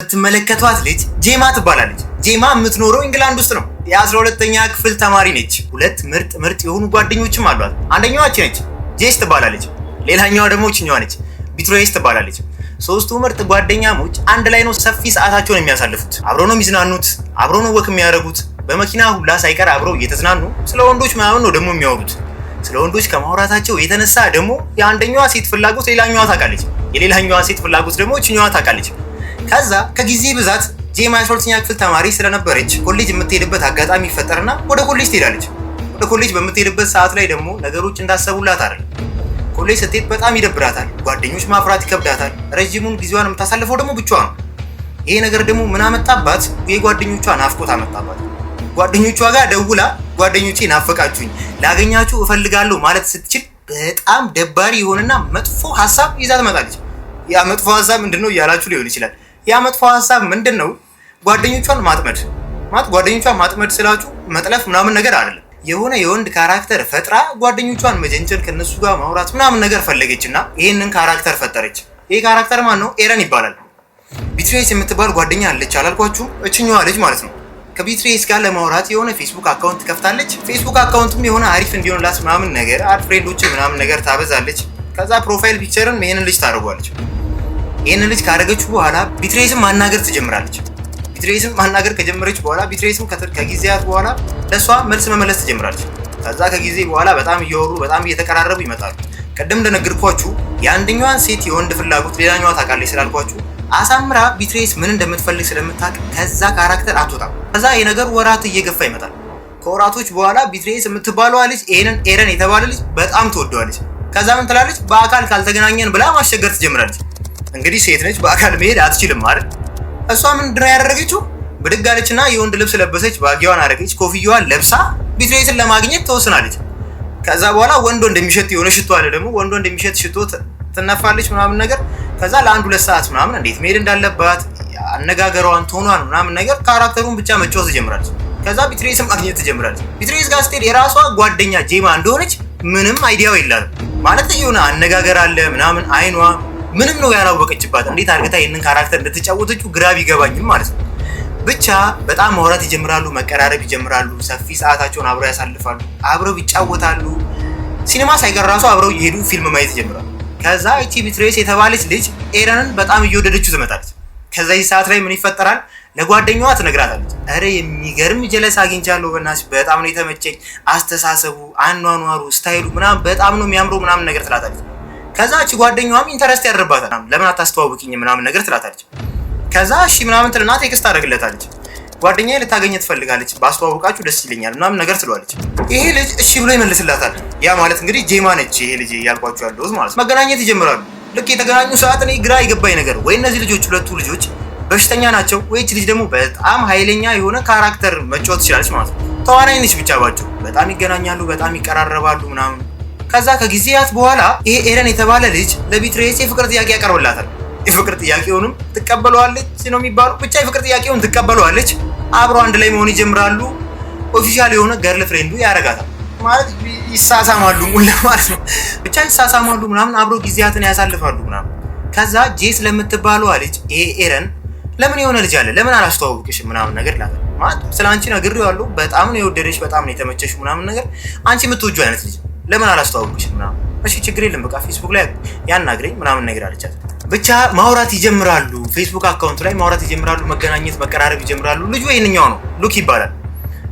የምትመለከቷት ልጅ ጄማ ትባላለች። ጄማ የምትኖረው ኢንግላንድ ውስጥ ነው። የ12ኛ ክፍል ተማሪ ነች። ሁለት ምርጥ የሆኑ ጓደኞችም አሏት። አንደኛዋ እቺ ነች፣ ጄስ ትባላለች። ሌላኛዋ ደግሞ እቺኛዋ ነች፣ ቢትሬስ ትባላለች። ሶስቱ ምርጥ ጓደኛሞች አንድ ላይ ነው ሰፊ ሰዓታቸውን የሚያሳልፉት። አብረው ነው የሚዝናኑት፣ አብረው ነው ወክ የሚያደርጉት። በመኪና ሁላ ሳይቀር አብረው እየተዝናኑ ስለ ወንዶች ምናምን ነው ደግሞ የሚያወሩት። ስለ ወንዶች ከማውራታቸው የተነሳ ደግሞ የአንደኛዋ ሴት ፍላጎት ሌላኛዋ ታውቃለች፣ የሌላኛዋ ሴት ፍላጎት ደግሞ እቺኛዋ ታውቃለች። ከዛ ከጊዜ ብዛት ጄማ የ12ኛ ክፍል ተማሪ ስለነበረች ኮሌጅ የምትሄድበት አጋጣሚ ይፈጠርና ወደ ኮሌጅ ትሄዳለች። ወደ ኮሌጅ በምትሄድበት ሰዓት ላይ ደግሞ ነገሮች እንዳሰቡላት አይደል። ኮሌጅ ስትሄድ በጣም ይደብራታል፣ ጓደኞች ማፍራት ይከብዳታል። ረጅሙን ጊዜዋን የምታሳልፈው ደግሞ ብቻዋ ነው። ይሄ ነገር ደግሞ ምን አመጣባት? የጓደኞቿ ናፍቆት አመጣባት። ጓደኞቿ ጋር ደውላ ጓደኞቼ ናፈቃችሁኝ፣ ላገኛችሁ እፈልጋለሁ ማለት ስትችል በጣም ደባሪ የሆነና መጥፎ ሀሳብ ይዛ ትመጣለች። ያ መጥፎ ሀሳብ ምንድነው እያላችሁ ሊሆን ይችላል። ያ መጥፎ ሀሳብ ምንድነው? ጓደኞቿን ማጥመድ ማለት ጓደኞቿን ማጥመድ ስላችሁ መጥለፍ ምናምን ነገር አይደለም። የሆነ የወንድ ካራክተር ፈጥራ ጓደኞቿን መጀንጀን ከነሱ ጋር ማውራት ምናምን ነገር ፈለገችና ይሄንን ካራክተር ፈጠረች። ይሄ ካራክተር ማን ነው? ኤረን ይባላል። ቢትሬስ የምትባል ጓደኛ አለች አላልኳችሁ? እችኛዋ ልጅ ማለት ነው። ከቢትሬስ ጋር ለማውራት የሆነ ፌስቡክ አካውንት ከፍታለች። ፌስቡክ አካውንትም የሆነ አሪፍ እንዲሆንላት ምናምን ነገር አድ ፍሬንዶች ምናምን ነገር ታበዛለች። ከዛ ፕሮፋይል ፒክቸርን ይሄንን ልጅ ታደርጓለች። ይሄንን ልጅ ካደረገችው በኋላ ቢትሬስን ማናገር ትጀምራለች። ቢትሬስን ማናገር ከጀመረች በኋላ ቢትሬስን ከጊዜያት በኋላ ለሷ መልስ መመለስ ትጀምራለች። ከዛ ከጊዜ በኋላ በጣም እያወሩ በጣም እየተቀራረቡ ይመጣሉ። ቀደም እንደነገርኳችሁ የአንደኛዋን ሴት የወንድ ፍላጎት ሌላኛዋ ታውቃለች ስላልኳችሁ አሳምራ ቢትሬስ ምን እንደምትፈልግ ስለምታውቅ ከዛ ካራክተር አትወጣም። ከዛ የነገር ወራት እየገፋ ይመጣል። ከወራቶች በኋላ ቢትሬስ የምትባለዋ ልጅ ኤረን የተባለ ልጅ በጣም ትወደዋለች። ከዛ ምን ትላለች? በአካል ካልተገናኘን ብላ ማስቸገር ትጀምራለች። እንግዲህ ሴት ነች፣ በአካል መሄድ አትችልም ማለት። እሷ ምንድን ነው ያደረገችው? ብድግ አለችና የወንድ ልብስ ለበሰች፣ ባጊዋን አደረገች፣ ኮፍያዋን ለብሳ ቢትሬስን ለማግኘት ትወስናለች። ከዛ በኋላ ወንዶ እንደሚሸት የሆነ ሽቶ አለ ደግሞ ወንዶ እንደሚሸት ሽቶ ትነፋለች ምናምን ነገር። ከዛ ለአንድ ሁለት ሰዓት ምናምን እንዴት መሄድ እንዳለባት አነጋገሯን፣ ቶኗን ምናምን ነገር ካራክተሩን ብቻ መጫወት ትጀምራለች። ከዛ ቢትሬስን ማግኘት ትጀምራለች። ቢትሬስ ጋር ስትሄድ የራሷ ጓደኛ ጄማ እንደሆነች ምንም አይዲያው የላትም ማለት የሆነ አነጋገር አለ ምናምን አይኗ ምንም ነው ያላወቀችባት። እንዴት አድርገታ ይሄንን ካራክተር እንደተጫወተችው ግራ ቢገባኝም ማለት ነው። ብቻ በጣም ማውራት ይጀምራሉ፣ መቀራረብ ይጀምራሉ። ሰፊ ሰዓታቸውን አብረው ያሳልፋሉ፣ አብረው ይጫወታሉ። ሲኒማ ሳይቀር ራሱ አብረው እየሄዱ ፊልም ማየት ይጀምራሉ። ከዛ እቺ ቢትሬስ የተባለች ልጅ ኤረንን በጣም እየወደደችው ትመጣለች። ከዛ ይህ ሰዓት ላይ ምን ይፈጠራል? ለጓደኛዋ ትነግራታለች። አረ የሚገርም ጀለስ አግኝቻለሁ፣ በእናትሽ በጣም ነው የተመቸኝ፣ አስተሳሰቡ፣ አኗኗሩ፣ ስታይሉ ምናምን በጣም ነው የሚያምረው ምናምን ነገር ትላታለች። ከዛ እቺ ጓደኛዋም ኢንተረስት ያደርባታል። ለምን አታስተዋውቂኝ ምናምን ነገር ትላታለች። ከዛ እሺ ምናምን ትልና ቴክስት ታደርግለታለች። ጓደኛዬ ልታገኘ ትፈልጋለች፣ ባስተዋውቃችሁ ደስ ይለኛል ምናምን ነገር ትለዋለች። ይሄ ልጅ እሺ ብሎ ይመልስላታል። ያ ማለት እንግዲህ ጄማ ነች ይሄ ልጅ ያልኳችሁ ያለሁት ማለት ነው። መገናኘት ይጀምራሉ። ልክ የተገናኙ ሰዓት እኔ ግራ የገባኝ ነገር ወይ እነዚህ ልጆች ሁለቱ ልጆች በሽተኛ ናቸው ወይ እቺ ልጅ ደግሞ በጣም ኃይለኛ የሆነ ካራክተር መጫወት ትችላለች ማለት ነው። ተዋናይ ነች ብቻ ባቸው። በጣም ይገናኛሉ፣ በጣም ይቀራረባሉ ምናምን። ከዛ ከጊዜያት በኋላ ይሄ ኤረን የተባለ ልጅ ለቢትሬስ የፍቅር ጥያቄ ያቀርብላታል። የፍቅር ጥያቄውንም ትቀበለዋለች ነው የሚባለው። ብቻ የፍቅር ጥያቄውን ትቀበለዋለች። አብረው አንድ ላይ መሆን ይጀምራሉ። ኦፊሻል የሆነ ገርል ፍሬንዱ ያረጋታል ማለት ይሳሳማሉ ሙላ ማለት ነው። ብቻ ይሳሳማሉ ምናምን፣ አብረው ጊዜያትን ያሳልፋሉ ምናምን። ከዛ ጄስ ለምትባለዋ ልጅ ይሄ ኤረን ለምን የሆነ ልጅ አለ ለምን አላስተዋውቅሽ ምናምን ነገር ላታል ማለት ስለአንቺ ነግሬዋለሁ፣ በጣም ነው የወደደሽ፣ በጣም ነው የተመቸሽ ምናምን ነገር፣ አንቺ የምትወጂው አይነት ልጅ ለምን አላስተዋውቅሽ ምናምን። እሺ ችግር የለም በቃ ፌስቡክ ላይ ያናግረኝ ምናምን ነገር አለቻት። ብቻ ማውራት ይጀምራሉ። ፌስቡክ አካውንት ላይ ማውራት ይጀምራሉ፣ መገናኘት መቀራረብ ይጀምራሉ። ልጁ ይሄንኛው ነው፣ ሉክ ይባላል።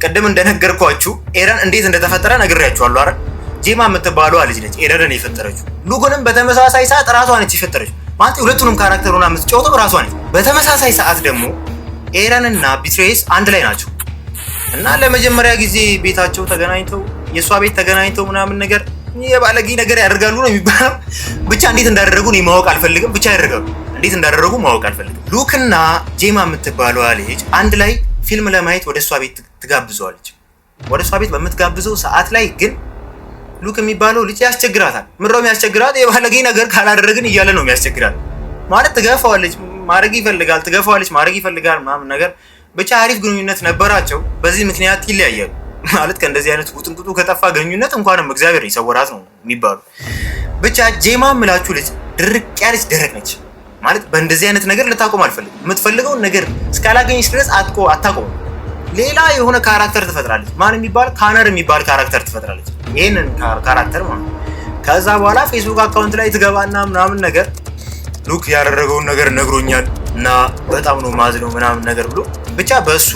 ቅድም እንደነገርኳችሁ ኤረን እንዴት እንደተፈጠረ ነግሬያችኋለሁ አይደል? ጄማ የምትባለዋ ልጅ ነች ኤረንን የፈጠረችው። ሉክንም በተመሳሳይ ሰዓት ራሷ ነች የፈጠረችው ማለት ሁለቱንም ካራክተር ሆና የምትጫወተው ራሷ ነች። በተመሳሳይ ሰዓት ደግሞ ኤረን እና ቢትሬስ አንድ ላይ ናቸው እና ለመጀመሪያ ጊዜ ቤታቸው ተገናኝተው የእሷ ቤት ተገናኝተው ምናምን ነገር የባለጌ ነገር ያደርጋሉ ነው የሚባለው። ብቻ እንዴት እንዳደረጉ እኔ ማወቅ አልፈልግም፣ ብቻ ያደርጋሉ። እንዴት እንዳደረጉ ማወቅ አልፈልግም። ሉክና ጄማ የምትባለዋ ልጅ አንድ ላይ ፊልም ለማየት ወደ እሷ ቤት ትጋብዘዋለች። ወደ እሷ ቤት በምትጋብዘው ሰዓት ላይ ግን ሉክ የሚባለው ልጅ ያስቸግራታል። ምንድነው የሚያስቸግራት? የባለጌ ነገር ካላደረግን እያለ ነው የሚያስቸግራት ማለት ትገፋዋለች፣ ማድረግ ይፈልጋል፣ ትገፋዋለች፣ ማድረግ ይፈልጋል ምናምን ነገር። ብቻ አሪፍ ግንኙነት ነበራቸው። በዚህ ምክንያት ይለያያሉ ማለት ከእንደዚህ አይነት ውጥንቅጡ ከጠፋ ግንኙነት እንኳንም እግዚአብሔር ይሰወራት ነው የሚባሉ። ብቻ ጄማ የምላችሁ ልጅ ድርቅ ያለች ደረቅ ነች። ማለት በእንደዚህ አይነት ነገር ልታቆም አልፈልግም። የምትፈልገውን ነገር እስካላገኘች ድረስ አታቆም። ሌላ የሆነ ካራክተር ትፈጥራለች። ማን የሚባል ካነር የሚባል ካራክተር ትፈጥራለች። ይሄንን ካራክተር ማለት ከዛ በኋላ ፌስቡክ አካውንት ላይ ትገባና ምናምን ነገር ሉክ ያደረገውን ነገር ነግሮኛል እና በጣም ነው ማዝነው ምናምን ነገር ብሎ ብቻ በሱ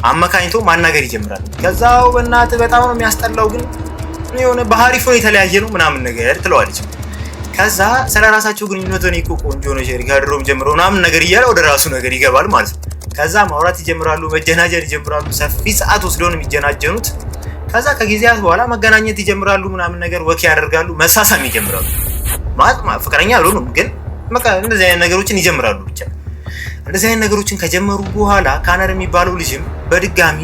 አመካኝቶ ማናገር ይጀምራል። ከዛው በእናትህ በጣም ነው የሚያስጠላው ግን የሆነ ባህሪፎ የተለያየ ነው ምናምን ነገር ትለዋለች። ከዛ ስለራሳቸው ግንኙነት እኔ እኮ ቆንጆ ነው ከድሮም ጀምሮ ምናምን ነገር እያለ ወደ ራሱ ነገር ይገባል ማለት ነው። ከዛ ማውራት ይጀምራሉ፣ መጀናጀን ይጀምራሉ። ሰፊ ሰዓት ወስደው ነው የሚጀናጀኑት። ከዛ ከጊዜያት በኋላ መገናኘት ይጀምራሉ ምናምን ነገር ወክ ያደርጋሉ፣ መሳሳም ይጀምራሉ። ማለት ፍቅረኛ አልሆኑም ግን በቃ እንደዚህ አይነት ነገሮችን ይጀምራሉ። ብቻ እንደዚህ አይነት ነገሮችን ከጀመሩ በኋላ ካነር የሚባለው ልጅም በድጋሚ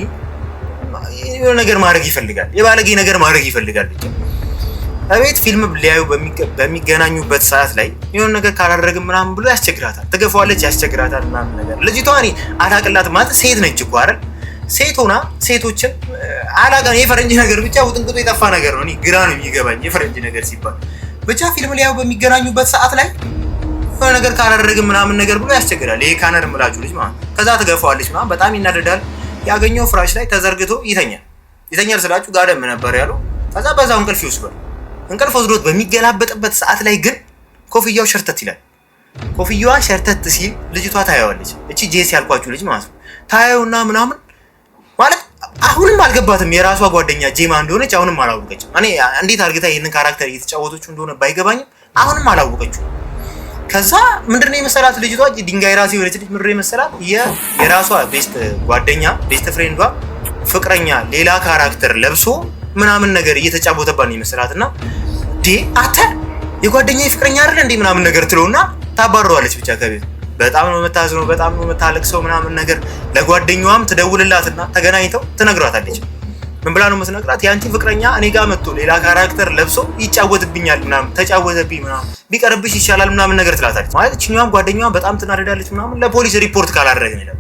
የሆነ ነገር ማድረግ ይፈልጋል፣ የባለጌ ነገር ማድረግ ይፈልጋል። ብቻ አቤት ፊልም ሊያዩ በሚገናኙበት ሰዓት ላይ የሆነ ነገር ካላደረግም ምናምን ብሎ ያስቸግራታል፣ ትገፋዋለች፣ ያስቸግራታል ምናምን ነገር። ልጅቷ እኔ አላቅላትም ማለት ሴት ነች እኮ አይደል? ሴት ሆና ሴቶችን አላቀን የፈረንጅ ነገር ብቻ ውጥንቅጡ የጠፋ ነገር ነው። እኔ ግራ ነው የሚገባኝ የፈረንጅ ነገር ሲባል። ብቻ ፊልም ሊያዩ በሚገናኙበት ሰዓት ላይ የሆነ ነገር ካላደረግም ምናምን ነገር ብሎ ያስቸግራል። ይሄ ካነር ምላችሁ ልጅ ማለት ከዛ ትገፋዋለች ምናምን፣ በጣም ይናደዳል። ያገኘው ፍራሽ ላይ ተዘርግቶ ይተኛል ስላችሁ ጋደም ነበር ያለው። ከዛ በዛው እንቅልፍ ይወስዷል። እንቅልፍ ወስዶት በሚገላበጥበት ሰዓት ላይ ግን ኮፍያው ሸርተት ይላል። ኮፍያዋ ሸርተት ሲል ልጅቷ ታያዋለች። እቺ ጄስ ያልኳችሁ ልጅ ማለት ነው። ታያውና ምናምን ማለት አሁንም አልገባትም የራሷ ጓደኛ ጄማ እንደሆነች አሁንም አላወቀችም። እኔ እንዴት አርግታ ይሄንን ካራክተር እየተጫወተችው እንደሆነ ባይገባኝም አሁንም አላወቀችው። ከዛ ምንድነው የመሰላት ልጅቷ ድንጋይ ራስ የሆነች ልጅ ምንድነው የመሰላት የራሷ ቤስት ጓደኛ ቤስት ፍሬንዷ ፍቅረኛ ሌላ ካራክተር ለብሶ ምናምን ነገር እየተጫወተባት ነው የመሰላትና አተ የጓደኛዬ ፍቅረኛ አይደል እንዴ ምናምን ነገር ትለውና ታባረዋለች። ብቻ ከቤት በጣም ነው የምታዝነው፣ በጣም ነው የምታለቅሰው ምናምን ነገር። ለጓደኛዋም ትደውልላትና ተገናኝተው ትነግራታለች። ምን ብላ ነው የምትነግራት? ያንቺ ፍቅረኛ እኔ ጋር መጥቶ ሌላ ካራክተር ለብሶ ይጫወትብኛል ምናምን፣ ተጫወተብኝ ምናምን፣ ቢቀርብሽ ይሻላል ምናምን ነገር ትላታለች። ማለት እቺኛዋም ጓደኛዋ በጣም ትናደዳለች ምናምን። ለፖሊስ ሪፖርት ካላደረግን ይላል።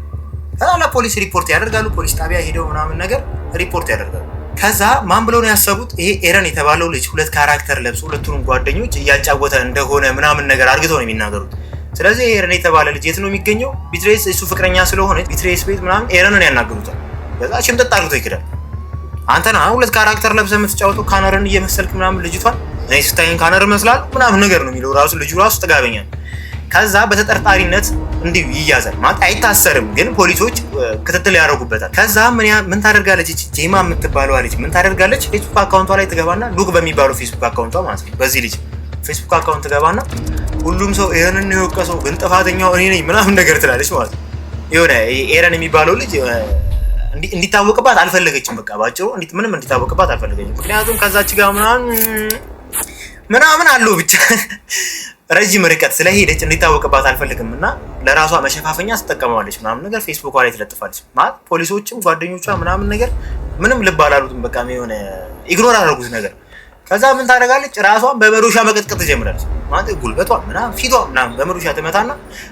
ከዛ ለፖሊስ ሪፖርት ያደርጋሉ። ፖሊስ ጣቢያ ሄደው ምናምን ነገር ሪፖርት ያደርጋሉ። ከዛ ማን ብለው ነው ያሰቡት? ይሄ ኤረን የተባለው ልጅ ሁለት ካራክተር ለብሶ ሁለቱንም ጓደኞች እያጫወተ እንደሆነ ምናምን ነገር አርግተው ነው የሚናገሩት። ስለዚህ ኤረን የተባለ ልጅ የት ነው የሚገኘው? ቢትሬስ እሱ ፍቅረኛ ስለሆነ ቢትሬስ ቤት ምናምን ኤረንን ያናገሩታል። ከዛ ሽምጥጥ አርግቶ ይክዳል። አንተና ሁለት ካራክተር ለብሰህ የምትጫወተው ካነርን እየመሰልክ ምናምን ልጅቷን እኔ ስታይን ካነር መስላል ምናምን ነገር ነው የሚለው ራሱ ልጁ ራሱ ጥጋበኛ። ከዛ በተጠርጣሪነት እንዲሁ ይያዛል። ማለት አይታሰርም፣ ግን ፖሊሶች ክትትል ያደርጉበታል። ከዛ ምን ታደርጋለች? እቺ ጄማ የምትባለው ልጅ ምን ታደርጋለች? ፌስቡክ አካውንቷ ላይ ትገባና ሉክ በሚባለው ፌስቡክ አካውንቷ ማለት ነው በዚህ ልጅ ፌስቡክ አካውንት ትገባና ሁሉም ሰው ኤረንን ነው የወቀሰው ግን ጥፋተኛው እኔ ነኝ ምናምን ነገር ትላለች ማለት ነው። የሆነ ኤረን የሚባለው ልጅ እንዲታወቅባት አልፈለገችም። በቃ ባጭሩ ምንም እንዲታወቅባት አልፈለገችም። ምክንያቱም ከዛች ጋር ምናምን አለው ብቻ ረጅም ርቀት ስለሄደች እንዲታወቅባት አልፈልግም እና ለራሷ መሸፋፈኛ ትጠቀመዋለች ምናምን ነገር ፌስቡክ ላይ ትለጥፋለች። ማለት ፖሊሶችም ጓደኞቿ ምናምን ነገር ምንም ልብ አላሉትም። በቃ የሆነ ኢግኖር አደረጉት ነገር። ከዛ ምን ታደርጋለች? ራሷን በመዶሻ መቀጥቀጥ ትጀምራለች። ማለት ጉልበቷ ምናምን ፊቷ ምናምን በመዶሻ ትመታና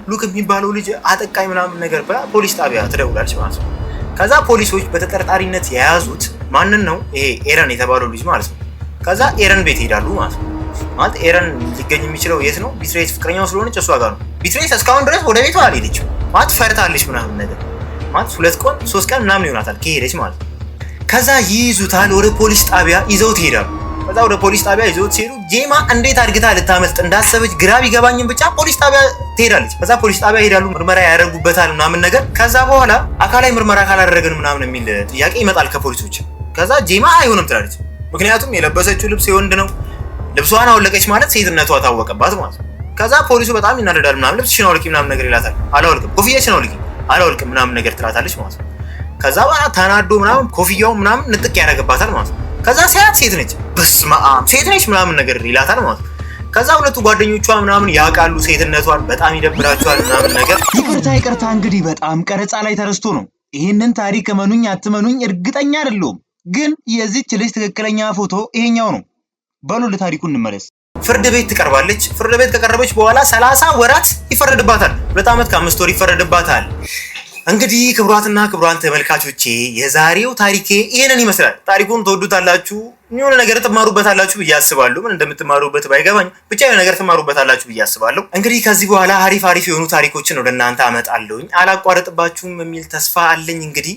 ሉክ የሚባለው ልጅ አጠቃኝ ምናምን ነገር ብላ ፖሊስ ጣቢያ ትደውላለች ማለት ነው። ከዛ ፖሊሶች በተጠርጣሪነት የያዙት ማንን ነው? ይሄ ኤረን የተባለው ልጅ ማለት ነው። ከዛ ኤረን ቤት ሄዳሉ ማለት ነው። ማለት ኤረን ሊገኝ የሚችለው የት ነው? ቢትሬስ ፍቅረኛው ስለሆነች እሷ ጋር ነው። ቢትሬስ እስካሁን ድረስ ወደ ቤቷ አልሄደችም። ማለት ፈርታለች ምናምን ነገር። ማለት 2 ቀን 3 ቀን ምናምን ይሆናታል ከሄደች ማለት ነው። ከዛ ይይዙታል፣ ወደ ፖሊስ ጣቢያ ይዘውት ይሄዳሉ። ከዛ ወደ ፖሊስ ጣቢያ ይዘውት ሲሄዱ ጄማ እንዴት አድርግታ ልታመልጥ እንዳሰበች ግራ ቢገባኝም ብቻ ፖሊስ ጣቢያ ትሄዳለች። ከዛ ፖሊስ ጣቢያ ይሄዳሉ፣ ምርመራ ያደርጉበታል ምናምን ነገር። ከዛ በኋላ አካላዊ ምርመራ ካላደረግን ምናምን የሚል ጥያቄ ይመጣል ከፖሊሶች። ከዛ ጄማ አይሆንም ትላለች። ምክንያቱም የለበሰችው ልብስ የወንድ ነው። ልብሷን አወለቀች ማለት ሴትነቷ ታወቀባት ማለት ነው። ከዛ ፖሊሱ በጣም ይናደዳል ምናምን። ልብስሽን አውልቂ ምናምን ነገር ይላታል። አላወልቅም። ኮፍያሽን አውልቂ፣ አላወልቅም ምናምን ነገር ትላታለች ማለት ነው። ከዛ በኋላ ተናዶ ምናምን ኮፍያው ምናምን ንጥቅ ያደርግባታል ማለት ነው። ከዛ ሲያት ሴት ነች፣ በስመ አብ ሴት ነች ምናምን ነገር ይላታል ማለት ነው። ከዛ ሁለቱ ጓደኞቿ ምናምን ያውቃሉ ሴትነቷን፣ በጣም ይደብራቸዋል ምናምን ነገር። ይቅርታ እንግዲህ በጣም ቀረጻ ላይ ተረስቶ ነው። ይህንን ታሪክ እመኑኝ አትመኑኝ እርግጠኛ አይደለሁም፣ ግን የዚህች ልጅ ትክክለኛ ፎቶ ይሄኛው ነው። በሉ ለታሪኩ እንመለስ። ፍርድ ቤት ትቀርባለች። ፍርድ ቤት ከቀረበች በኋላ 30 ወራት ይፈረድባታል። 2 ዓመት ከ5 ወር ይፈረድባታል። እንግዲህ ክቡራትና ክቡራን ተመልካቾቼ የዛሬው ታሪኬ ይሄንን ይመስላል። ታሪኩን ተወዱታላችሁ የሆነ ነገር ትማሩበታላችሁ ብዬ አስባለሁ። ምን እንደምትማሩበት ባይገባኝ ብቻ የሆነ ነገር ትማሩበታላችሁ ብዬ አስባለሁ። እንግዲህ ከዚህ በኋላ አሪፍ የሆኑ ታሪኮችን ወደ እናንተ አመጣለሁኝ። አላቋረጥባችሁም የሚል ተስፋ አለኝ። እንግዲህ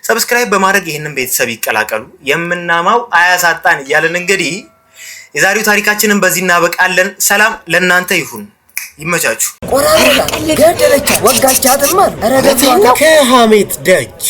ሰብስክራይብ በማድረግ ይህንን ቤተሰብ ይቀላቀሉ። የምናማው አያሳጣን እያለን እንግዲህ የዛሬው ታሪካችንን በዚህ እናበቃለን። ሰላም ለእናንተ ይሁን። ይመቻችሁ። ቆራረጣ ገደለቻት፣ ወጋቻትማ። ኧረ ከሐሜት ደጅ